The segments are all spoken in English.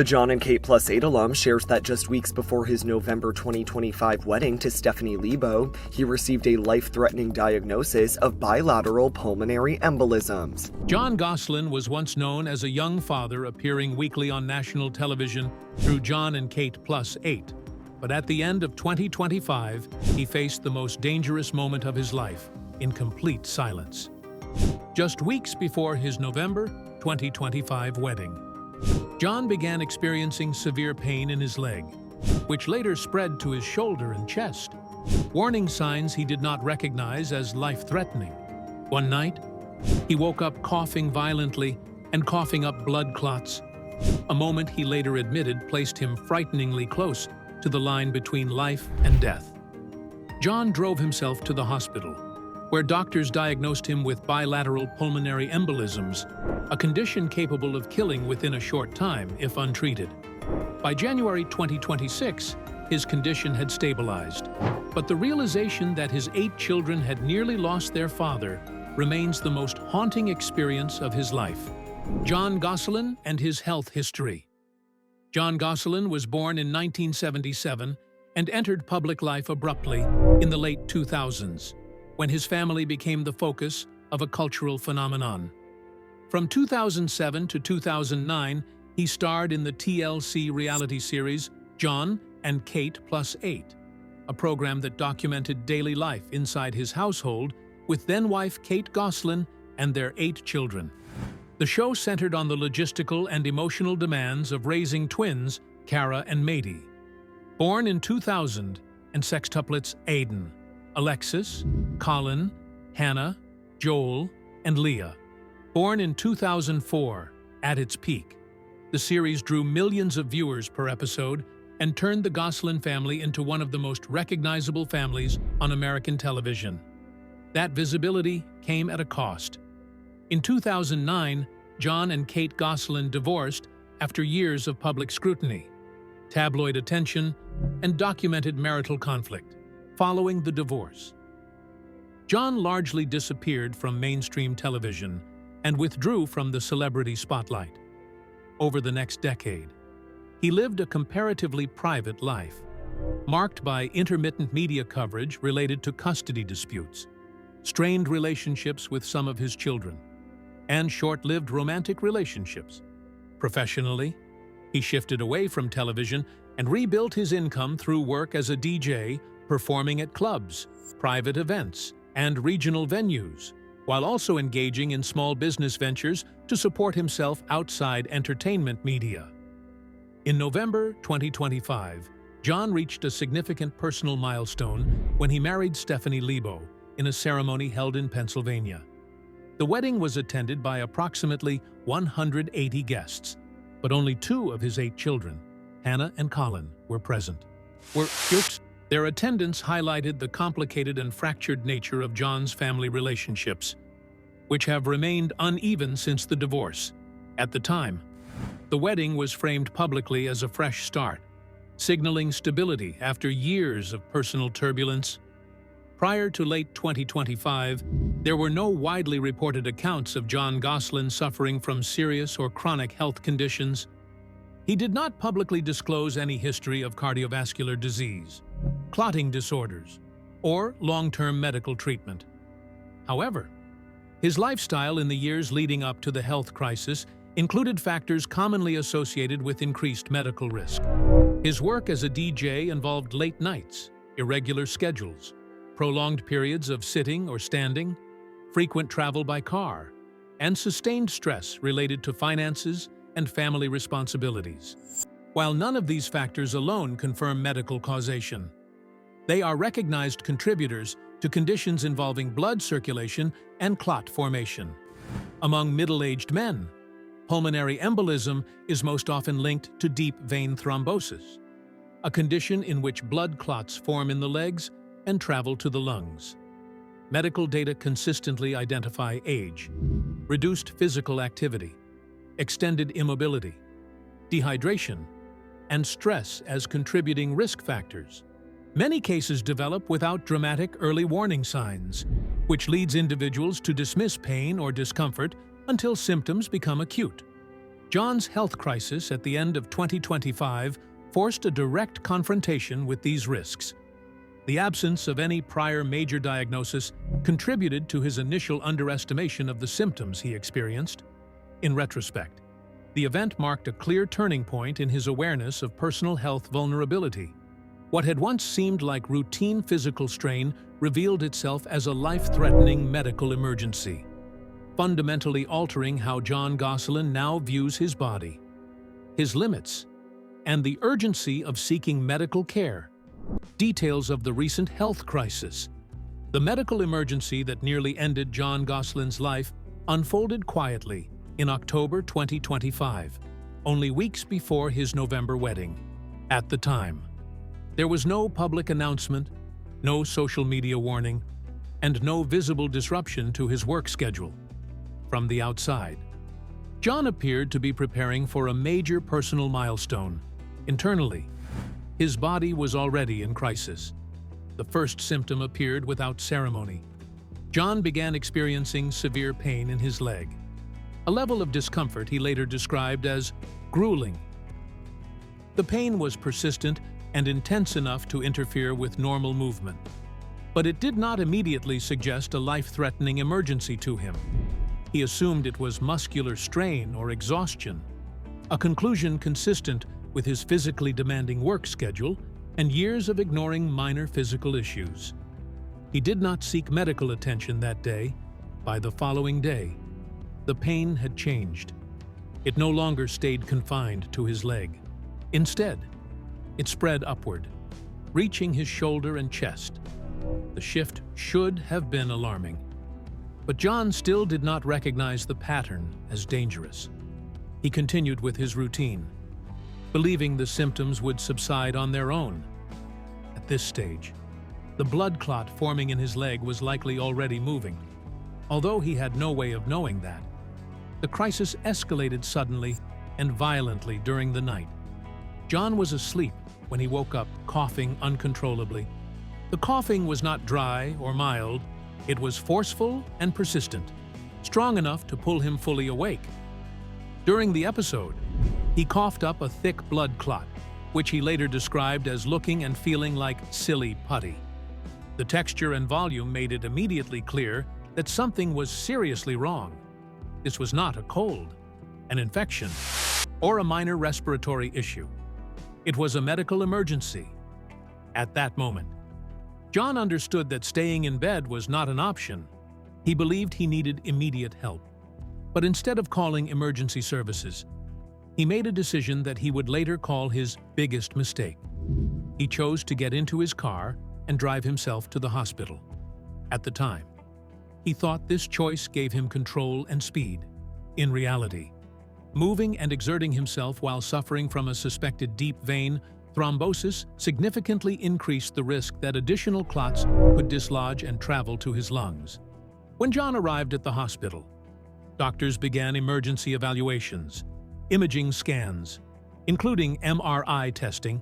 The Jon and Kate Plus 8 alum shares that just weeks before his November 2025 wedding to Stephanie Lebo, he received a life-threatening diagnosis of bilateral pulmonary embolisms. Jon Gosselin was once known as a young father appearing weekly on national television through Jon and Kate Plus 8. But at the end of 2025, he faced the most dangerous moment of his life, in complete silence. Just weeks before his November 2025 wedding, Jon began experiencing severe pain in his leg, which later spread to his shoulder and chest, warning signs he did not recognize as life-threatening. One night, he woke up coughing violently and coughing up blood clots, a moment he later admitted placed him frighteningly close to the line between life and death. Jon drove himself to the hospital, where doctors diagnosed him with bilateral pulmonary embolisms, a condition capable of killing within a short time if untreated. By January 2026, his condition had stabilized, but the realization that his 8 children had nearly lost their father remains the most haunting experience of his life. Jon Gosselin and his health history. Jon Gosselin was born in 1977 and entered public life abruptly in the late 2000s, when his family became the focus of a cultural phenomenon. From 2007 to 2009, he starred in the TLC reality series Jon and Kate Plus 8, a program that documented daily life inside his household with then-wife Kate Gosselin and their 8 children. The show centered on the logistical and emotional demands of raising twins, Cara and Mady. Born in 2000, and sextuplets Aiden, Alexis, Colin, Hannah, Joel, and Leah. Born in 2004, at its peak, the series drew millions of viewers per episode and turned the Gosselin family into one of the most recognizable families on American television. That visibility came at a cost. In 2009, Jon and Kate Gosselin divorced after years of public scrutiny, tabloid attention, and documented marital conflict. Following the divorce, Jon largely disappeared from mainstream television and withdrew from the celebrity spotlight. Over the next decade, he lived a comparatively private life, marked by intermittent media coverage related to custody disputes, strained relationships with some of his children, and short-lived romantic relationships. Professionally, he shifted away from television and rebuilt his income through work as a DJ, performing at clubs, private events, and regional venues, while also engaging in small business ventures to support himself outside entertainment media. In November 2025, Jon reached a significant personal milestone when he married Stephanie Lebo in a ceremony held in Pennsylvania. The wedding was attended by approximately 180 guests, but only 2 of his 8 children, Hannah and Colin, were present. Their attendance highlighted the complicated and fractured nature of Jon's family relationships, which have remained uneven since the divorce. At the time, the wedding was framed publicly as a fresh start, signaling stability after years of personal turbulence. Prior to late 2025, there were no widely reported accounts of Jon Gosselin suffering from serious or chronic health conditions. He did not publicly disclose any history of cardiovascular disease, clotting disorders, or long-term medical treatment. However, his lifestyle in the years leading up to the health crisis included factors commonly associated with increased medical risk. His work as a DJ involved late nights, irregular schedules, prolonged periods of sitting or standing, frequent travel by car, and sustained stress related to finances and family responsibilities. While none of these factors alone confirm medical causation, they are recognized contributors to conditions involving blood circulation and clot formation. Among middle-aged men, pulmonary embolism is most often linked to deep vein thrombosis, a condition in which blood clots form in the legs and travel to the lungs. Medical data consistently identify age, reduced physical activity, extended immobility, dehydration, and stress as contributing risk factors. Many cases develop without dramatic early warning signs, which leads individuals to dismiss pain or discomfort until symptoms become acute. Jon's health crisis at the end of 2025 forced a direct confrontation with these risks. The absence of any prior major diagnosis contributed to his initial underestimation of the symptoms he experienced. In retrospect, the event marked a clear turning point in his awareness of personal health vulnerability. What had once seemed like routine physical strain revealed itself as a life-threatening medical emergency, fundamentally altering how Jon Gosselin now views his body, his limits, and the urgency of seeking medical care. Details of the recent health crisis. The medical emergency that nearly ended Jon Gosselin's life unfolded quietly in October 2025, only weeks before his November wedding. At the time, there was no public announcement, no social media warning, and no visible disruption to his work schedule. From the outside, Jon appeared to be preparing for a major personal milestone. Internally, his body was already in crisis. The first symptom appeared without ceremony. Jon began experiencing severe pain in his leg, a level of discomfort he later described as grueling. The pain was persistent and intense enough to interfere with normal movement, but it did not immediately suggest a life-threatening emergency to him. He assumed it was muscular strain or exhaustion, a conclusion consistent with his physically demanding work schedule and years of ignoring minor physical issues. He did not seek medical attention that day. By the following day, the pain had changed. It no longer stayed confined to his leg. Instead, it spread upward, reaching his shoulder and chest. The shift should have been alarming, but Jon still did not recognize the pattern as dangerous. He continued with his routine, believing the symptoms would subside on their own. At this stage, the blood clot forming in his leg was likely already moving. Although he had no way of knowing that, the crisis escalated suddenly and violently during the night. Jon was asleep when he woke up coughing uncontrollably. The coughing was not dry or mild, it was forceful and persistent, strong enough to pull him fully awake. During the episode, he coughed up a thick blood clot, which he later described as looking and feeling like silly putty. The texture and volume made it immediately clear that something was seriously wrong. This was not a cold, an infection, or a minor respiratory issue. It was a medical emergency. At that moment, Jon understood that staying in bed was not an option. He believed he needed immediate help. But instead of calling emergency services, he made a decision that he would later call his biggest mistake. He chose to get into his car and drive himself to the hospital. At the time, he thought this choice gave him control and speed. In reality, moving and exerting himself while suffering from a suspected deep vein thrombosis significantly increased the risk that additional clots could dislodge and travel to his lungs. When Jon arrived at the hospital, doctors began emergency evaluations. Imaging scans, including MRI testing,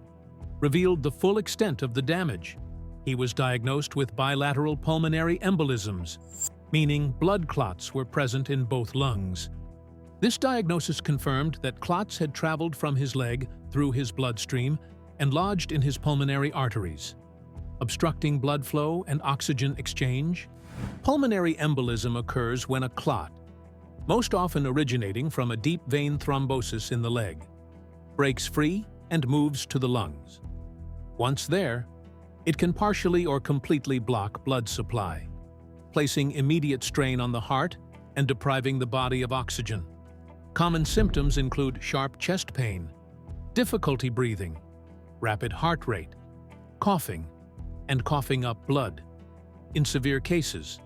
revealed the full extent of the damage. He was diagnosed with bilateral pulmonary embolisms, meaning blood clots were present in both lungs. This diagnosis confirmed that clots had traveled from his leg through his bloodstream and lodged in his pulmonary arteries, obstructing blood flow and oxygen exchange. Pulmonary embolism occurs when a clot, most often originating from a deep vein thrombosis in the leg, breaks free and moves to the lungs. Once there, it can partially or completely block blood supply, placing immediate strain on the heart and depriving the body of oxygen. Common symptoms include sharp chest pain, difficulty breathing, rapid heart rate, coughing, and coughing up blood. In severe cases,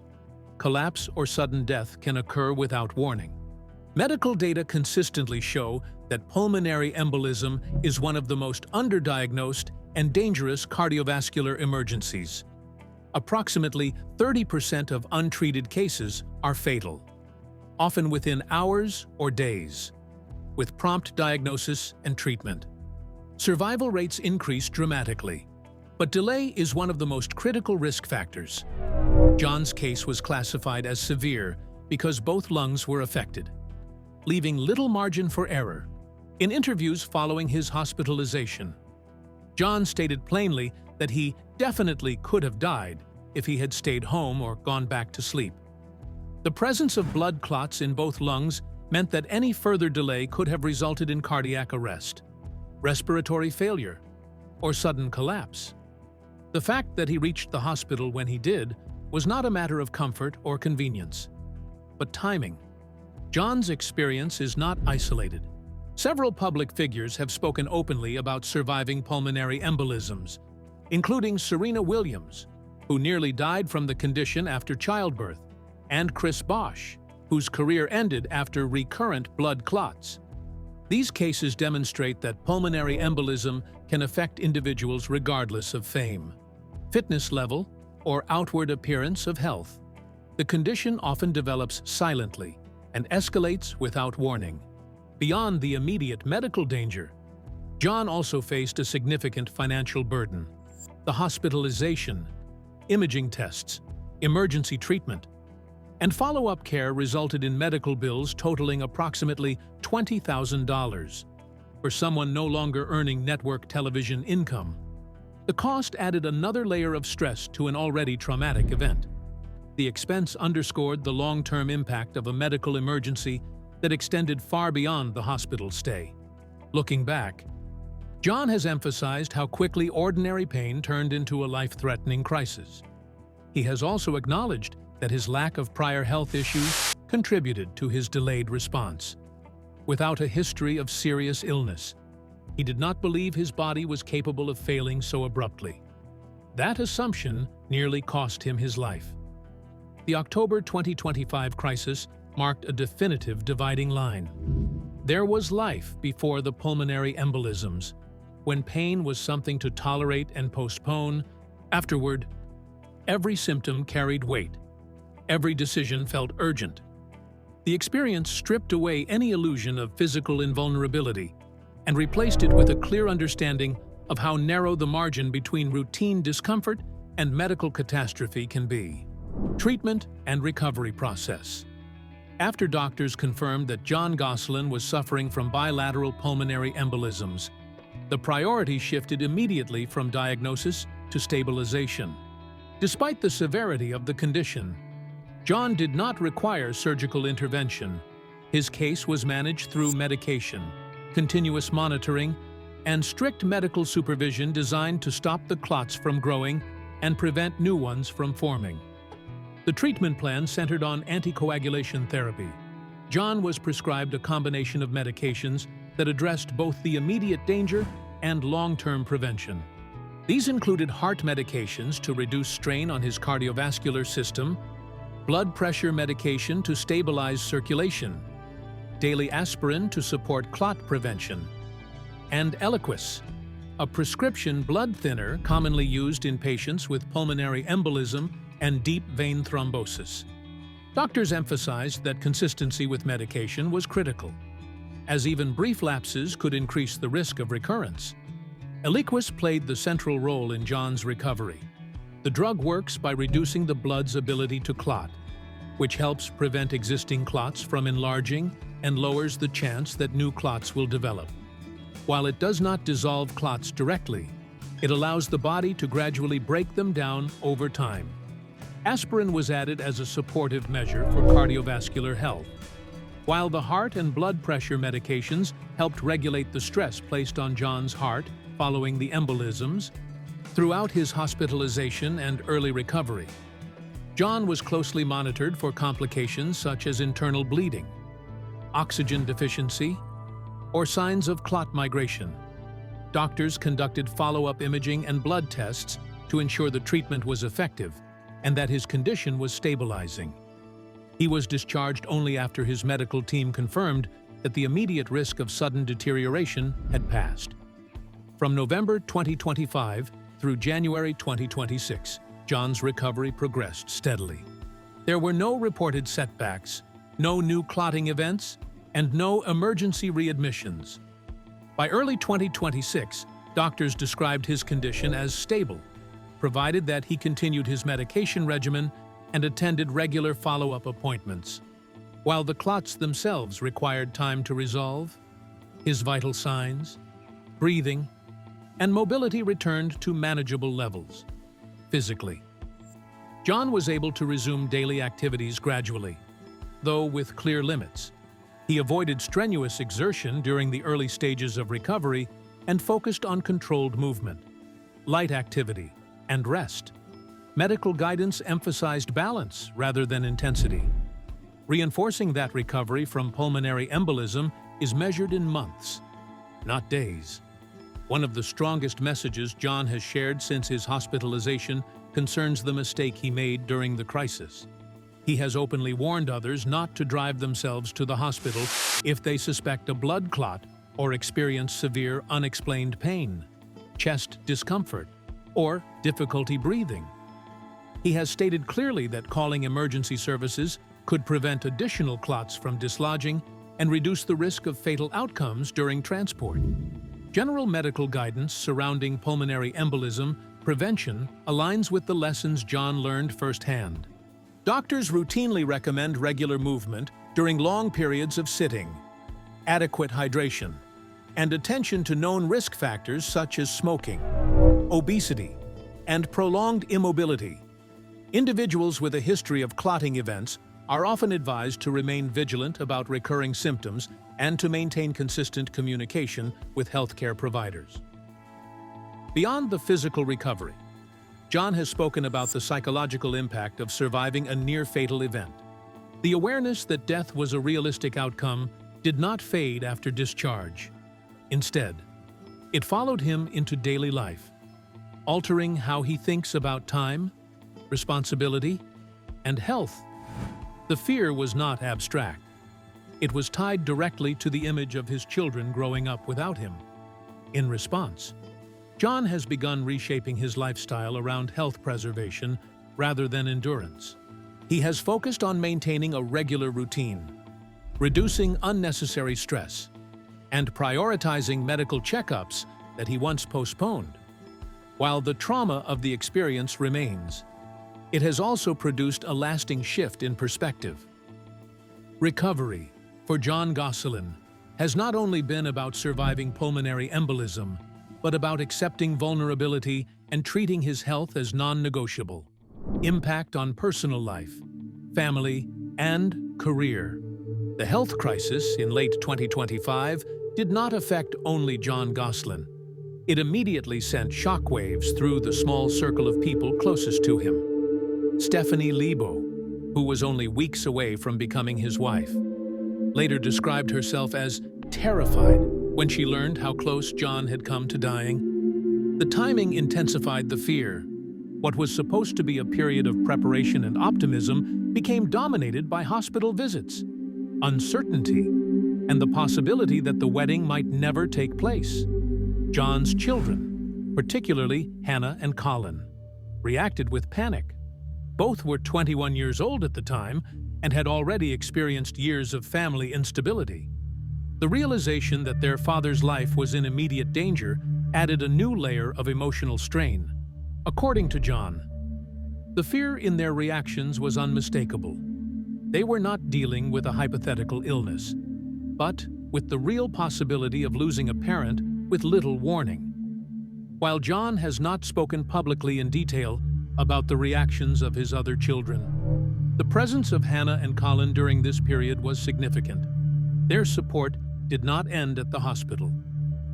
collapse or sudden death can occur without warning. Medical data consistently show that pulmonary embolism is one of the most underdiagnosed and dangerous cardiovascular emergencies. Approximately 30% of untreated cases are fatal, often within hours or days. With prompt diagnosis and treatment, survival rates increase dramatically, but delay is one of the most critical risk factors. Jon's case was classified as severe because both lungs were affected. leaving little margin for error. In interviews following his hospitalization, Jon stated plainly that he definitely could have died if he had stayed home or gone back to sleep. The presence of blood clots in both lungs meant that any further delay could have resulted in cardiac arrest, respiratory failure, or sudden collapse. The fact that he reached the hospital when he did was not a matter of comfort or convenience, but timing. Jon's experience is not isolated. Several public figures have spoken openly about surviving pulmonary embolisms, including Serena Williams, who nearly died from the condition after childbirth, and Chris Bosh, whose career ended after recurrent blood clots. These cases demonstrate that pulmonary embolism can affect individuals regardless of fame, fitness level, or outward appearance of health. The condition often develops silently and escalates without warning. Beyond the immediate medical danger, Jon also faced a significant financial burden. The hospitalization, imaging tests, emergency treatment, and follow-up care resulted in medical bills totaling approximately $20,000 for someone no longer earning network television income. The cost added another layer of stress to an already traumatic event. The expense underscored the long-term impact of a medical emergency that extended far beyond the hospital stay. Looking back, Jon has emphasized how quickly ordinary pain turned into a life-threatening crisis. He has also acknowledged that his lack of prior health issues contributed to his delayed response. Without a history of serious illness, he did not believe his body was capable of failing so abruptly. That assumption nearly cost him his life. The October 2025 crisis marked a definitive dividing line. There was life before the pulmonary embolisms, when pain was something to tolerate and postpone. Afterward, every symptom carried weight. Every decision felt urgent. The experience stripped away any illusion of physical invulnerability and replaced it with a clear understanding of how narrow the margin between routine discomfort and medical catastrophe can be. Treatment and recovery process. After doctors confirmed that Jon Gosselin was suffering from bilateral pulmonary embolisms, the priority shifted immediately from diagnosis to stabilization. Despite the severity of the condition, Jon did not require surgical intervention. His case was managed through medication, continuous monitoring, and strict medical supervision designed to stop the clots from growing and prevent new ones from forming. The treatment plan centered on anticoagulation therapy. Jon was prescribed a combination of medications that addressed both the immediate danger and long-term prevention. These included heart medications to reduce strain on his cardiovascular system, blood pressure medication to stabilize circulation, daily aspirin to support clot prevention, and Eliquis, a prescription blood thinner commonly used in patients with pulmonary embolism and deep vein thrombosis. Doctors emphasized that consistency with medication was critical, as even brief lapses could increase the risk of recurrence. Eliquis played the central role in Jon's recovery. The drug works by reducing the blood's ability to clot, which helps prevent existing clots from enlarging and lowers the chance that new clots will develop. While it does not dissolve clots directly, it allows the body to gradually break them down over time. Aspirin was added as a supportive measure for cardiovascular health, while the heart and blood pressure medications helped regulate the stress placed on Jon's heart following the embolisms. Throughout his hospitalization and early recovery, Jon was closely monitored for complications such as internal bleeding, oxygen deficiency, or signs of clot migration. Doctors conducted follow-up imaging and blood tests to ensure the treatment was effective and that his condition was stabilizing. He was discharged only after his medical team confirmed that the immediate risk of sudden deterioration had passed. From November 2025 through January 2026, Jon's recovery progressed steadily. There were no reported setbacks, no new clotting events, and no emergency readmissions. By early 2026, doctors described his condition as stable, provided that he continued his medication regimen and attended regular follow-up appointments. while the clots themselves required time to resolve. His vital signs, breathing, and mobility returned to manageable levels. Physically, Jon was able to resume daily activities gradually, though with clear limits. He avoided strenuous exertion during the early stages of recovery and focused on controlled movement, light activity, and rest. Medical guidance emphasized balance rather than intensity, reinforcing that recovery from pulmonary embolism is measured in months, not days. One of the strongest messages Jon has shared since his hospitalization concerns the mistake he made during the crisis. He has openly warned others not to drive themselves to the hospital if they suspect a blood clot or experience severe unexplained pain, chest discomfort, or difficulty breathing. He has stated clearly that calling emergency services could prevent additional clots from dislodging and reduce the risk of fatal outcomes during transport. General medical guidance surrounding pulmonary embolism prevention aligns with the lessons Jon learned firsthand. Doctors routinely recommend regular movement during long periods of sitting, adequate hydration, and attention to known risk factors such as smoking, obesity, and prolonged immobility. Individuals with a history of clotting events are often advised to remain vigilant about recurring symptoms and to maintain consistent communication with healthcare providers. Beyond the physical recovery, Jon has spoken about the psychological impact of surviving a near-fatal event. The awareness that death was a realistic outcome did not fade after discharge. Instead, it followed him into daily life, altering how he thinks about time, responsibility, and health. The fear was not abstract. It was tied directly to the image of his children growing up without him. In response, Jon has begun reshaping his lifestyle around health preservation rather than endurance. He has focused on maintaining a regular routine, reducing unnecessary stress, and prioritizing medical checkups that he once postponed. While the trauma of the experience remains, it has also produced a lasting shift in perspective. Recovery, for Jon Gosselin, has not only been about surviving pulmonary embolism, but about accepting vulnerability and treating his health as non-negotiable. Impact on personal life, family, and career. The health crisis in late 2025 did not affect only Jon Gosselin. It immediately sent shockwaves through the small circle of people closest to him. Stephanie Lebo, who was only weeks away from becoming his wife, later described herself as terrified when she learned how close Jon had come to dying. The timing intensified the fear. What was supposed to be a period of preparation and optimism became dominated by hospital visits, uncertainty, and the possibility that the wedding might never take place. Jon's children, particularly Hannah and Colin, reacted with panic. Both were 21 years old at the time and had already experienced years of family instability. The realization that their father's life was in immediate danger added a new layer of emotional strain. According to Jon, the fear in their reactions was unmistakable. They were not dealing with a hypothetical illness, but with the real possibility of losing a parent with little warning. While Jon has not spoken publicly in detail about the reactions of his other children, the presence of Hannah and Colin during this period was significant. Their support did not end at the hospital.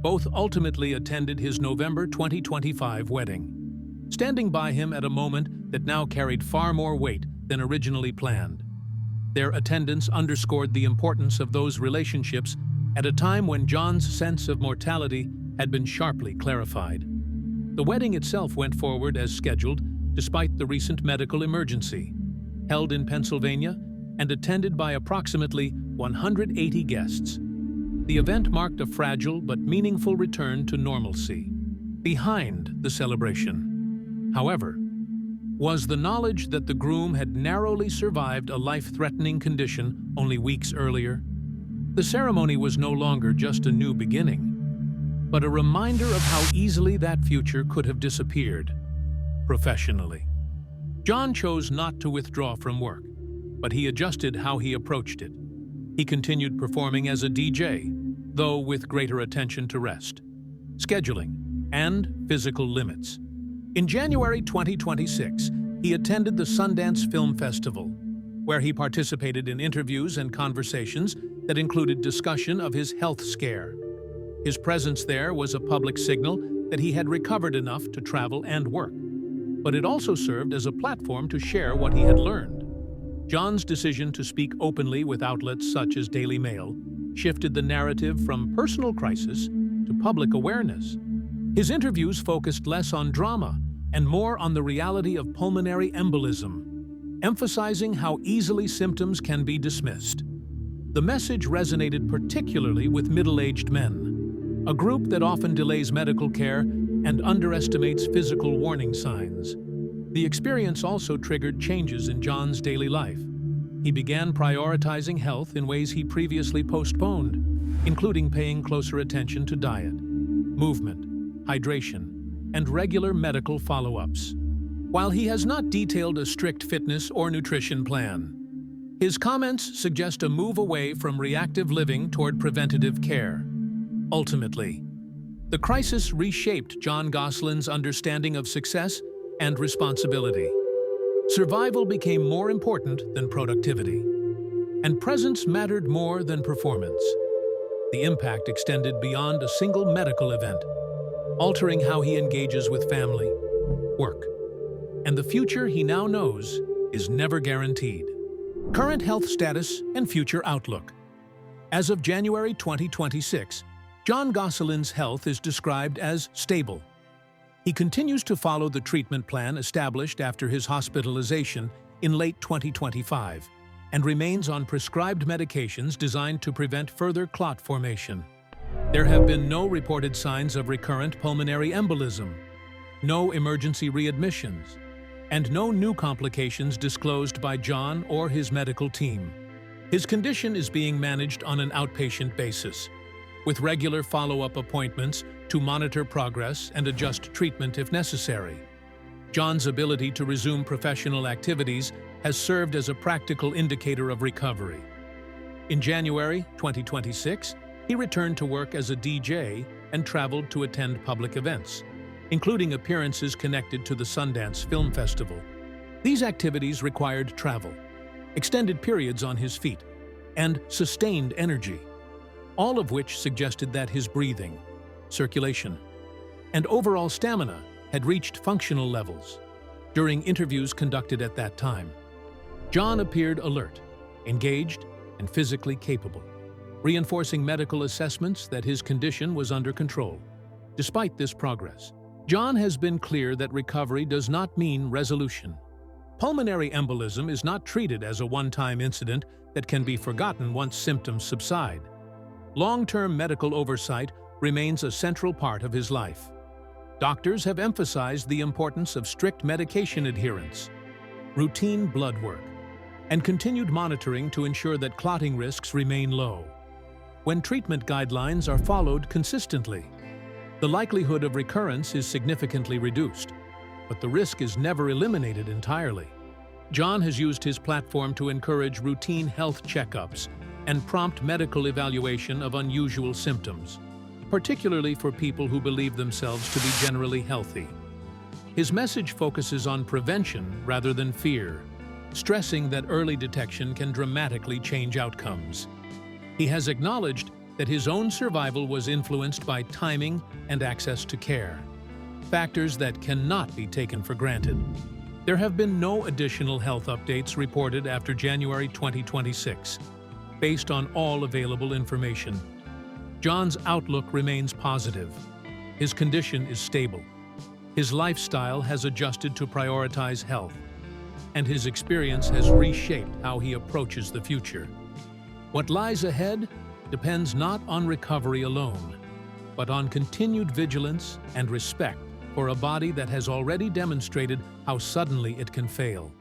Both ultimately attended his November 2025 wedding, standing by him at a moment that now carried far more weight than originally planned. Their attendance underscored the importance of those relationships at a time when Jon's sense of mortality had been sharply clarified. The wedding itself went forward as scheduled despite the recent medical emergency, held in Pennsylvania and attended by approximately 180 guests. The event marked a fragile but meaningful return to normalcy. Behind the celebration, however, was the knowledge that the groom had narrowly survived a life-threatening condition only weeks earlier. The ceremony was no longer just a new beginning, but a reminder of how easily that future could have disappeared. Professionally, Jon chose not to withdraw from work, but he adjusted how he approached it. He continued performing as a DJ, though with greater attention to rest, scheduling, and physical limits. In January 2026, he attended the Sundance Film Festival, where he participated in interviews and conversations that included discussion of his health scare. His presence there was a public signal that he had recovered enough to travel and work, but it also served as a platform to share what he had learned. Jon's decision to speak openly with outlets such as Daily Mail shifted the narrative from personal crisis to public awareness. His interviews focused less on drama and more on the reality of pulmonary embolism, emphasizing how easily symptoms can be dismissed. The message resonated particularly with middle-aged men, a group that often delays medical care and underestimates physical warning signs. The experience also triggered changes in Jon's daily life. He began prioritizing health in ways he previously postponed, including paying closer attention to diet, movement, hydration, and regular medical follow-ups. While he has not detailed a strict fitness or nutrition plan, his comments suggest a move away from reactive living toward preventative care. Ultimately, the crisis reshaped Jon Gosselin's understanding of success and responsibility. Survival became more important than productivity, and presence mattered more than performance. The impact extended beyond a single medical event, altering how he engages with family, work, and the future he now knows is never guaranteed. Current health status and future outlook. As of January 2026, Jon Gosselin's health is described as stable. He continues to follow the treatment plan established after his hospitalization in late 2025 and remains on prescribed medications designed to prevent further clot formation. There have been no reported signs of recurrent pulmonary embolism, no emergency readmissions, and no new complications disclosed by Jon or his medical team. His condition is being managed on an outpatient basis, with regular follow-up appointments to monitor progress and adjust treatment if necessary. Jon's ability to resume professional activities has served as a practical indicator of recovery. In January 2026, he returned to work as a DJ and traveled to attend public events, including appearances connected to the Sundance Film Festival. These activities required travel, extended periods on his feet, and sustained energy, all of which suggested that his breathing, circulation, and overall stamina had reached functional levels. During interviews conducted at that time, Jon appeared alert, engaged, and physically capable, reinforcing medical assessments that his condition was under control. Despite this progress, Jon has been clear that recovery does not mean resolution. Pulmonary embolism is not treated as a one-time incident that can be forgotten once symptoms subside. Long-term medical oversight remains a central part of his life. Doctors have emphasized the importance of strict medication adherence, routine blood work, and continued monitoring to ensure that clotting risks remain low. When treatment guidelines are followed consistently, the likelihood of recurrence is significantly reduced, but the risk is never eliminated entirely. Jon has used his platform to encourage routine health checkups and prompt medical evaluation of unusual symptoms, particularly for people who believe themselves to be generally healthy. His message focuses on prevention rather than fear, stressing that early detection can dramatically change outcomes. He has acknowledged that his own survival was influenced by timing and access to care, factors that cannot be taken for granted. There have been no additional health updates reported after January 2026, based on all available information. Jon's outlook remains positive. His condition is stable. His lifestyle has adjusted to prioritize health, and his experience has reshaped how he approaches the future. What lies ahead depends not on recovery alone, but on continued vigilance and respect for a body that has already demonstrated how suddenly it can fail.